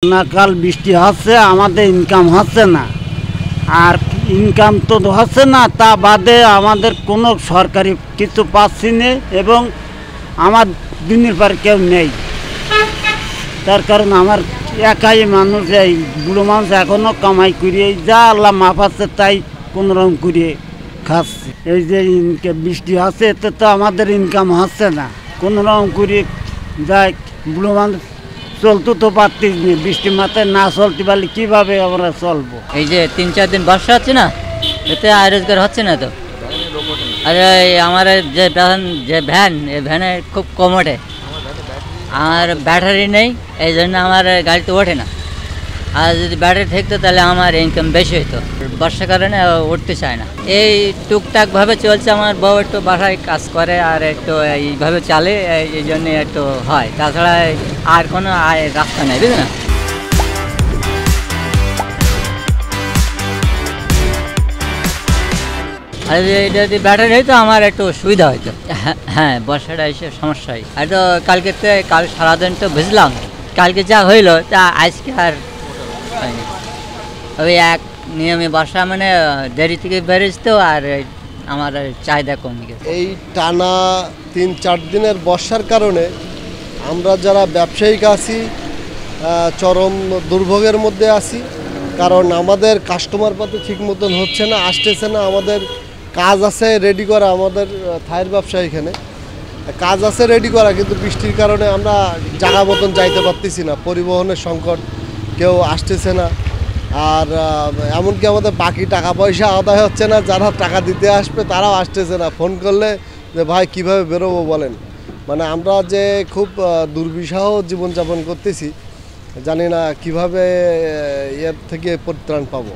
নাকাল বৃষ্টি হচ্ছে, আমাদের ইনকাম হচ্ছে না। আর ইনকাম তো হচ্ছে না, তা বাদে আমাদের কোনো সরকারি কিছু পাচ্ছি না এবং আমার দিনের পর কেউ নেই। তার কারণ আমার একাই মানুষ, এই বুড়ো মানুষ এখনও কামাই করিয়ে যা আল্লাহ মাফ আছে তাই কোনোরকম করিয়ে খাচ্ছে। এই যে বৃষ্টি হচ্ছে এতে তো আমাদের ইনকাম হচ্ছে না, কোনোরকম করিয়ে যায়। বুড়ো মানুষ চলতে তো পারতিস নি, বৃষ্টি মাথায় না চলতে পারলে কীভাবে আমরা চলবো? এই যে 3-4 দিন বর্ষা হচ্ছে না, এতে আয় রোজগার হচ্ছে না তো। আর আমার যে ভ্যান, এই ভ্যানে খুব কম ওঠে, আর ব্যাটারি নেই, এই জন্য আমার গাড়িতে ওঠে না। আর যদি ব্যাটারি থাকতো তাহলে আমার ইনকাম বেশি হতো। বর্ষার কারণে উঠতে চায় না। এই টুকটাকভাবে চলছে। আমার বউ একটু বাসায় কাজ করে আর একটু এইভাবে চালে, এই জন্য একটু হয়, তাছাড়া আর কোনো আয় রাস্তা নেই, বুঝলি না। আর এটা যদি ব্যাটারি হইতো আমার একটু সুবিধা হইতো। হ্যাঁ, বর্ষাটা এসে সমস্যা হয়। আর তো কাল সারাদিন তো ভিজলাম, কালকে যা হইলো তা আজকে আর হয়নি। ওই এক নিয়মে বর্ষা মানে দেরি থেকে বেড়েছে তো, আর আমার চাহিদা কমে গেছে। এই টানা 3-4 দিনের বর্ষার কারণে আমরা যারা ব্যবসায়িক আছি চরম দুর্ভোগের মধ্যে আছি। কারণ আমাদের কাস্টমার পাতি ঠিক মতন হচ্ছে না, আসতেছে না। আমাদের কাজ আছে রেডি করা, আমাদের থায়ের ব্যবসা, এখানে কাজ আছে রেডি করা, কিন্তু বৃষ্টির কারণে আমরা জায়গা মতন যাইতে পারতেছি না। পরিবহনের সংকট, কেউ আসতেছে না। আর এমনকি আমাদের বাকি টাকা পয়সা আদায় হচ্ছে না, যারা টাকা দিতে আসবে তারাও আসতেছে না। ফোন করলে যে ভাই কীভাবে বেরোবো বলেন। মানে আমরা যে খুব দুর্বিষহ জীবনযাপন করতেছি, জানি না কিভাবে এর থেকে পরিত্রাণ পাবো।